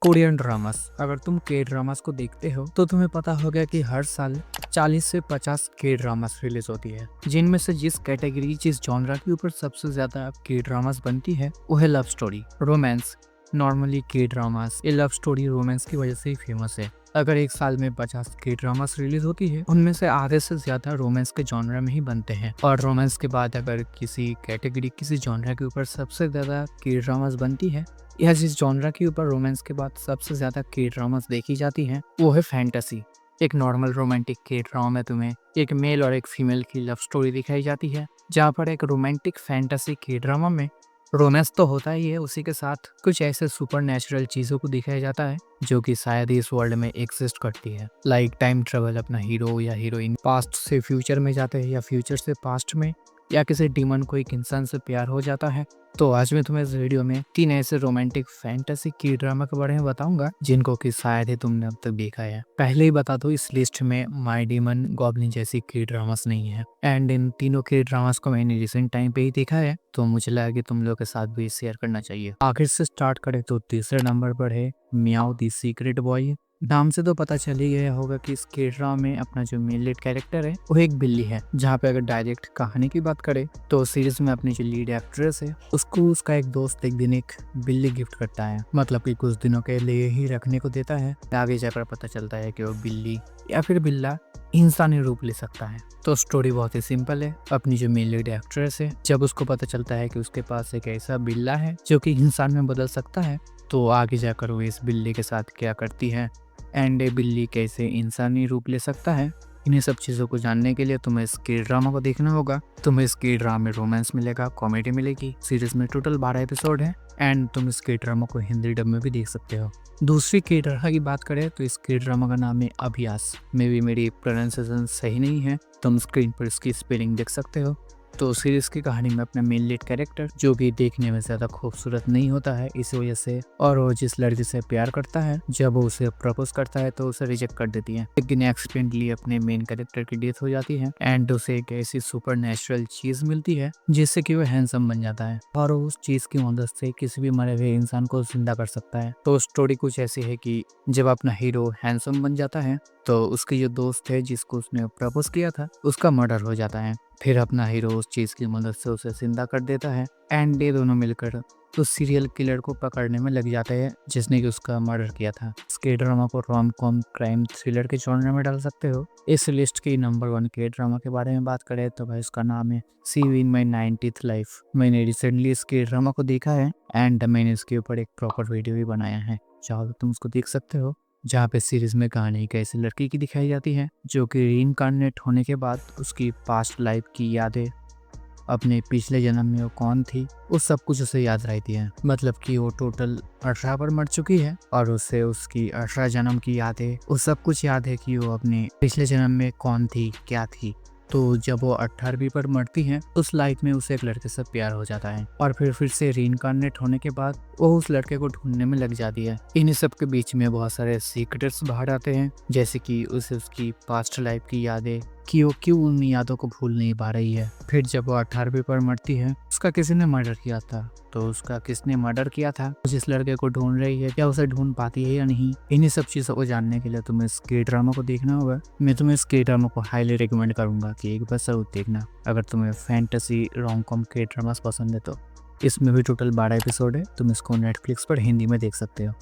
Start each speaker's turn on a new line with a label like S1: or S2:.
S1: Korean dramas. अगर तुम के ड्रामास को देखते हो तो तुम्हें पता होगा कि हर साल 40 से 50 के ड्रामास रिलीज होती है, जिनमें से जिस कैटेगरी जिस जॉनरा के ऊपर सबसे ज्यादा के ड्रामास बनती है वो है लव स्टोरी, रोमांस। नॉर्मली के ड्रामास ये लव स्टोरी रोमांस की वजह से ही फेमस है। अगर एक साल में 50 के ड्रामास रिलीज होती है, उनमें से आधे से ज्यादा रोमांस के जॉनरा में ही बनते हैं। और रोमांस के बाद अगर किसी कैटेगरी किसी जॉनरा के ऊपर सबसे ज्यादा के ड्रामास बनती है या जिस जॉनरा के ऊपर रोमांस के बाद सबसे ज्यादा के ड्रामास देखी जाती हैं वो है फैंटेसी। एक नॉर्मल रोमांटिक के ड्रामा में तुम्हें एक मेल और एक फीमेल की लव स्टोरी दिखाई जाती है, जहाँ पर एक रोमांटिक फैंटेसी के ड्रामा में रोमांस तो होता ही है, उसी के साथ कुछ ऐसे सुपर नेचुरल चीजों को दिखाया जाता है जो कि शायद इस वर्ल्ड में एग्जिस्ट करती है। लाइक टाइम ट्रेवल, अपना हीरो या हीरोइन पास्ट से फ्यूचर में जाते हैं या फ्यूचर से पास्ट में, या किसी डीमन को एक इंसान से प्यार हो जाता है। तो आज मैं तुम्हें इस वीडियो में 3 ऐसे रोमांटिक फैंटेसी की ड्रामा के बारे में बताऊंगा जिनको कि शायद ही तुमने अब तक देखा है। पहले ही बता दो, इस लिस्ट में माय डीमन, गॉब्लिन जैसी की ड्रामास नहीं है। एंड इन तीनों की ड्रामास को मैंने रिसेंट टाइम पे ही देखा है, तो मुझे लगा कि तुम लोग के साथ भी शेयर करना चाहिए। आखिर से स्टार्ट करें तो तीसरे नंबर पर है मियाओ द सीक्रेट बॉय। नाम से तो पता चल ही गया होगा कि इस के ड्रामा में अपना जो मेन लीड कैरेक्टर है वो एक बिल्ली है। जहाँ पे अगर डायरेक्ट कहानी की बात करें तो सीरीज में अपनी जो लीड एक्ट्रेस है उसको उसका एक दोस्त एक दिन एक बिल्ली गिफ्ट करता है, मतलब कि कुछ दिनों के लिए ही रखने को देता है। आगे जाकर पता चलता है कि वो बिल्ली या फिर बिल्ला इंसानी रूप ले सकता है। तो स्टोरी बहुत ही सिंपल है। अपनी जो मेन लीड एक्ट्रेस है, जब उसको पता चलता है कि उसके पास एक ऐसा बिल्ला है जो कि इंसान में बदल सकता है, तो आगे जाकर वो इस बिल्ली के साथ क्या करती है एंड ये बिल्ली कैसे इंसानी रूप ले सकता है, इन्हीं सब चीज़ों को जानने के लिए तुम्हें इस के ड्रामा को देखना होगा। तुम्हें इस के ड्रामा में रोमांस मिलेगा, कॉमेडी मिलेगी। सीरीज में टोटल 12 एपिसोड है एंड तुम इस के ड्रामा को हिंदी डब में भी देख सकते हो। दूसरी के ड्रामा की बात करें तो इस के ड्रामा का नाम है अभियास। मे भी मेरी प्रोनाउंसिएशन सही नहीं है, तुम स्क्रीन पर इसकी स्पेलिंग देख सकते हो। तो सीरीज की कहानी में अपना मेन लीड कैरेक्टर जो कि देखने में ज्यादा खूबसूरत नहीं होता है इस वजह से, और वो जिस लड़की से प्यार करता है जब वो उसे प्रपोज करता है तो उसे रिजेक्ट कर देती है। लेकिन एक्सीडेंटली अपने मेन कैरेक्टर की डेथ हो जाती है एंड उसे एक ऐसी सुपर नेचुरल चीज मिलती है जिससे कि वो हैंडसम बन जाता है और वो उस चीज की मदद से किसी भी मरे हुए इंसान को जिंदा कर सकता है। तो स्टोरी कुछ ऐसी है कि जब अपना हीरो हैंडसम बन जाता है तो उसकी जो दोस्त है जिसको उसने प्रपोज किया था उसका मर्डर हो जाता है। फिर अपना हीरो उस चीज की मदद से उसे जिंदा कर देता है एंड ये दोनों मिलकर उस सीरियल किलर को पकड़ने में लग जाते हैं जिसने कि उसका मर्डर किया था। इसके ड्रामा को रोम कॉम क्राइम थ्रिलर के जॉनर में डाल सकते हो। इस लिस्ट की नंबर 1 के ड्रामा के बारे में बात करें तो भाई उसका नाम है सी इन माई 90th लाइफ। मैंने रिसेंटली इस के ड्रामा को देखा है एंड मैंने इसके ऊपर एक प्रॉपर वीडियो भी बनाया है, चाहो तो तुम उसको देख सकते हो। जहाँ पे सीरीज में कहानी एक ऐसी लड़की की दिखाई जाती है जो कि रीइंकार्नेट होने के बाद उसकी पास्ट लाइफ की यादें, अपने पिछले जन्म में वो कौन थी, वो सब कुछ उसे याद रहती है। मतलब कि वो टोटल 18 पर मर चुकी है और उसे उसकी 18 जन्म की यादें, वो सब कुछ याद है कि वो अपने पिछले जन्म में कौन थी, क्या थी। तो जब वो 18वीं पर मरती है उस लाइफ में उसे एक लड़के से प्यार हो जाता है और फिर से रीइंकार्नेट होने के बाद वो उस लड़के को ढूंढने में लग जाती है। इन सब के बीच में बहुत सारे सीक्रेट्स बाहर आते हैं, जैसे कि उसे उसकी पास्ट लाइफ की यादें कि वो क्यों उन यादों को भूल नहीं पा रही है। फिर जब वो 18वीं पर मरती है उसका किसी ने मर्डर किया था, तो उसका किसने मर्डर किया था, जिस लड़के को ढूंढ रही है क्या उसे ढूंढ पाती है या नहीं, इन्हीं सब चीज़ों को जानने के लिए तुम्हें इस के ड्रामा को देखना होगा। मैं तुम्हें इस के ड्रामा को हाईली रिकमेंड करूंगा कि एक बार जरूर देखना। अगर तुम्हें फैंटेसी रोम कॉम के ड्रामास पसंद है तो इसमें भी टोटल 12 एपिसोड है, तुम इसको नेटफ्लिक्स पर हिंदी में देख सकते हो।